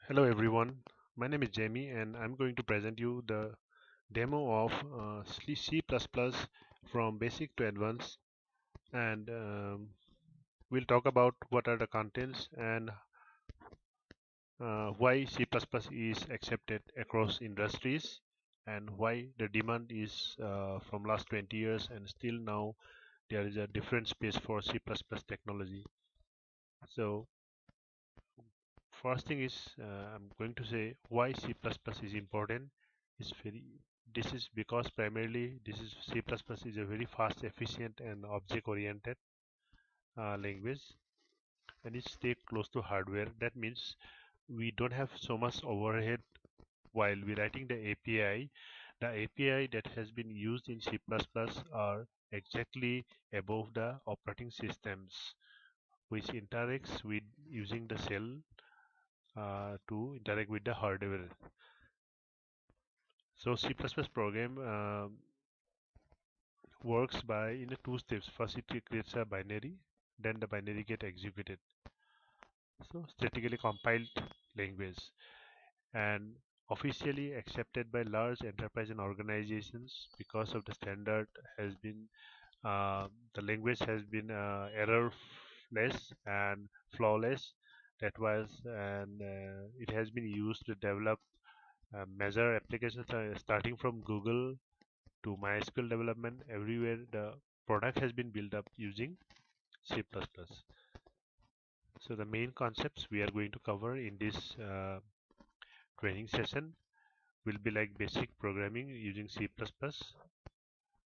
Hello everyone, my name is Jamie and I'm going to present you the demo of C++ from basic to advanced, and we'll talk about what are the contents and why C++ is accepted across industries and why the demand is from last 20 years and still now there is a different space for C++ technology. So first thing is I'm going to say why C++ is important. Is very This is because primarily this is C++ is a very fast, efficient, and object-oriented language, and it stay close to hardware. That means we don't have so much overhead while we writing the API. The API that has been used in C++ are exactly above the operating systems, which interacts with using the shell to interact with the hardware. So C++ program works by in the two steps. First, it creates a binary, then the binary get executed. So statically compiled language and officially accepted by large enterprise and organizations because of the standard has been the language has been errorless and flawless. That was and it has been used to develop major applications starting from Google to MySQL development. Everywhere the product has been built up using C++. So the main concepts we are going to cover in this training session will be like basic programming using C++,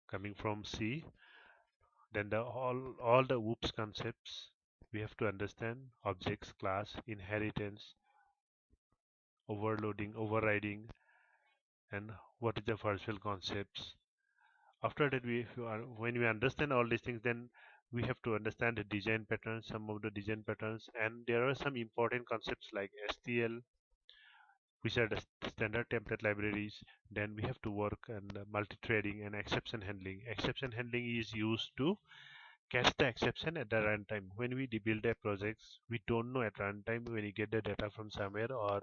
coming from C. Then the all the OOPS concepts we have to understand: objects, class, inheritance, overloading, overriding, and what is the virtual concepts. After that, when we understand all these things, then we have to understand the design patterns, some of the design patterns, and there are some important concepts like STL, which are the standard template libraries. Then we have to work on multi-threading and exception handling. Exception handling is used to catch the exception at the runtime. When we build a project, we don't know at runtime when we get the data from somewhere, or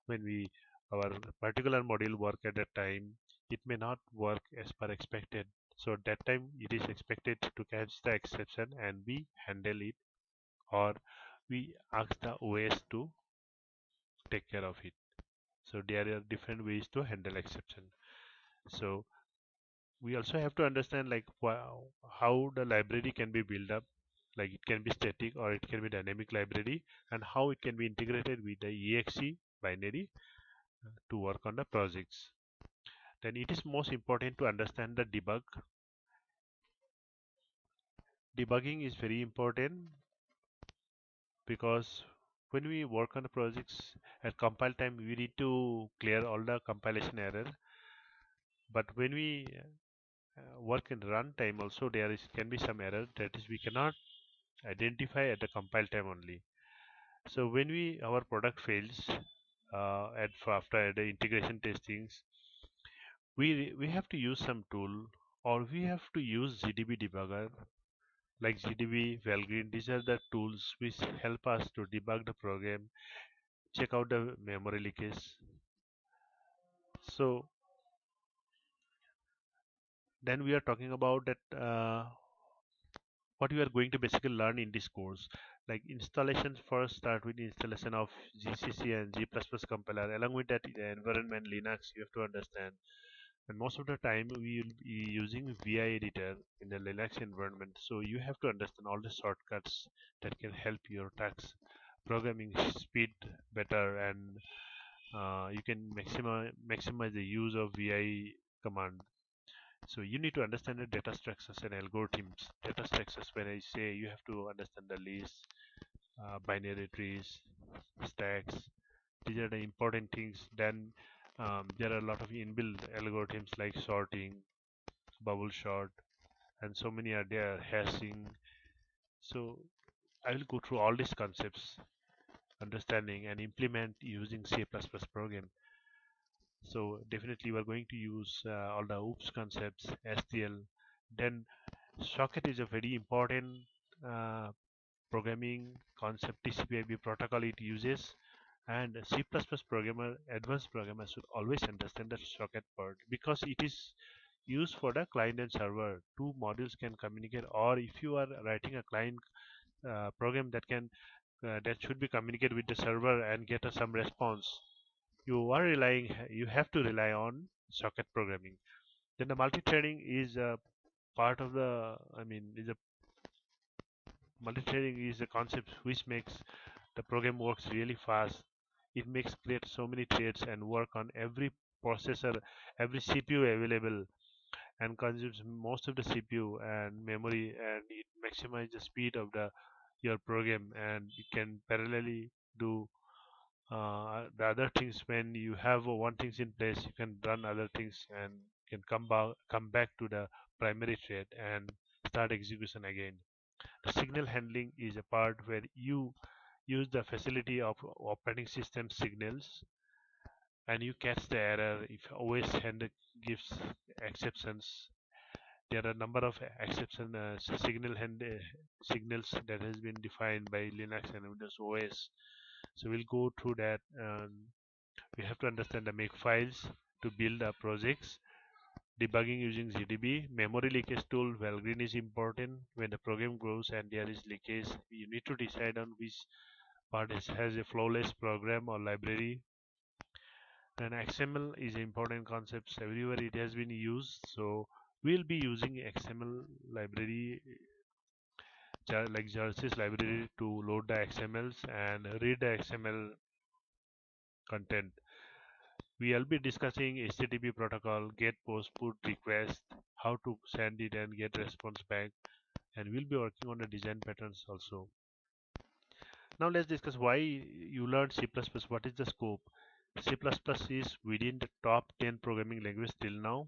when we our particular module work at that time, it may not work as per expected. So at that time, it is expected to catch the exception and we handle it, or we ask the OS to take care of it. So there are different ways to handle exception. So we also have to understand like how the library can be built up, like it can be static or it can be dynamic library, and how it can be integrated with the exe binary to work on the projects. Then it is most important to understand the debugging is very important, because when we work on the projects at compile time we need to clear all the compilation error, but when we work in runtime also there is can be some error that is we cannot identify at the compile time only. So when our product fails after the integration testings, we have to use some tool, or we have to use GDB debugger like GDB, Valgrind. These are the tools which help us to debug the program, check out the memory leakage. So then we are talking about that what we are going to basically learn in this course. Like installation, first start with installation of GCC and G++ compiler. Along with that, the environment Linux you have to understand. And most of the time we will be using VI editor in the Linux environment. So you have to understand all the shortcuts that can help your task programming speed better, and you can maximize the use of VI command. So you need to understand the data structures and algorithms. Data structures, when I say, you have to understand the list, binary trees, stacks. These are the important things. Then there are a lot of inbuilt algorithms like sorting, bubble sort, and so many are there, hashing. So I will go through all these concepts, understanding and implement using C++ program. So definitely we are going to use all the OOPS concepts, STL. Then socket is a very important uh, programming concept. TCP/IP protocol it uses. And C++ programmer, advanced programmer should always understand the socket part because it is used for the client and server. Two modules can communicate, or if you are writing a client program that should be communicate with the server and get some response, you have to rely on socket programming. Then the multi-threading is a part of the, I mean, is a multi-threading is a concept which makes the program works really fast. It makes create so many threads and work on every processor, every CPU available, and consumes most of the CPU and memory, and it maximizes the speed of the your program, and it can parallelly do the other things. When you have one things in place, you can run other things and can come back to the primary thread and start execution again. The signal handling is a part where you use the facility of operating system signals, and you catch the error if OS hand gives exceptions. There are a number of exception signals that has been defined by Linux and Windows OS. So we'll go through that. We have to understand the make files to build our projects. Debugging using ZDB, memory leakage tool. Valgrind is important when the program grows and there is leakage. You need to decide on which part has a flawless program or library. And XML is an important concept everywhere it has been used. So we'll be using XML library like Jerseys library to load the XMLs and read the XML content. We'll be discussing HTTP protocol, get, post, put, request, how to send it and get response back, and we'll be working on the design patterns also. Now let's discuss why you learned C++. What is the scope? C++ is within the top 10 programming language till now,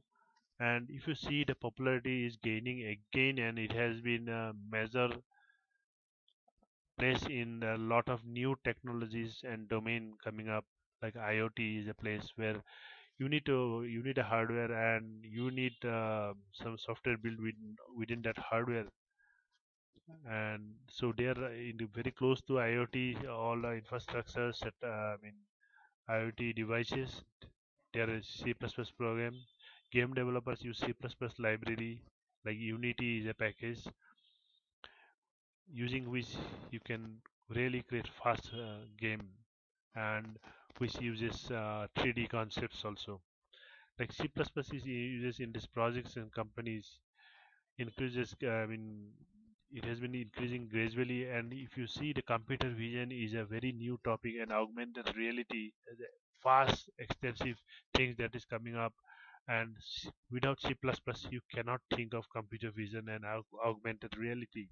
and if you see the popularity is gaining again, and it has been a major place in a lot of new technologies and domain coming up. Like IoT is a place where you need a hardware and you need some software built within that hardware, and so they are very close to IoT. All the infrastructures set, I mean IoT devices, there is C++ program. Game developers use C++ library, like Unity is a package using which you can really create fast game, and which uses 3D concepts also. Like C++ is uses in these projects and companies increases. I mean, it has been increasing gradually. And if you see, the computer vision is a very new topic, and augmented reality is a fast, extensive things that is coming up. And without C++, you cannot think of computer vision and augmented reality.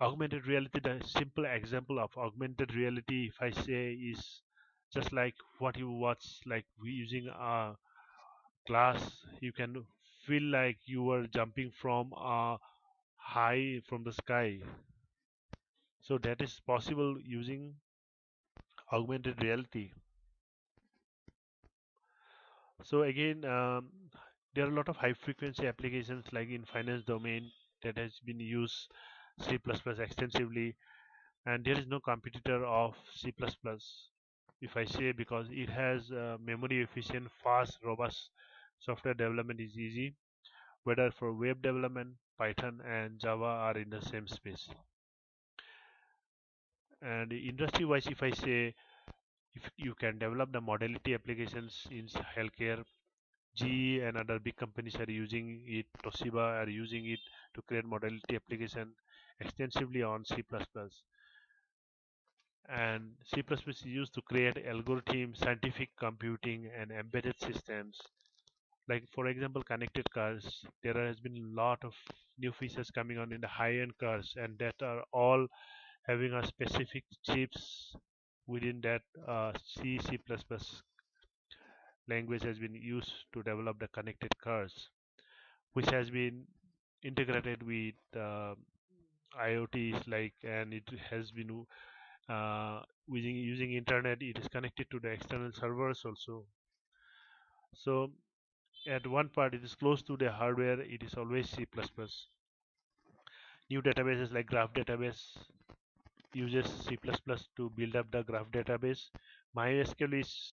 Augmented reality, the simple example of augmented reality, if I say, is just like what you watch, like we using a glass, you can feel like you were jumping from a high from the sky. So that is possible using augmented reality. So again, there are a lot of high frequency applications like in finance domain that has been used C++ extensively, and there is no competitor of C++, if I say, because it has memory efficient, fast, robust software development is easy. Whether for web development, Python and Java are in the same space. And industry wise, if I say, if you can develop the modality applications in healthcare, GE and other big companies are using it, Toshiba are using it to create modality application extensively on C++. And C++ is used to create algorithms, scientific computing, and embedded systems. Like for example, connected cars. There has been a lot of new features coming on in the high-end cars, and that are all having a specific chips within that. C++ language has been used to develop the connected cars, which has been integrated with IoTs, like, and it has been using internet. It is connected to the external servers also. So at one part it is close to the hardware. It is always C++. New databases like graph database uses C++ to build up the graph database. MySQL is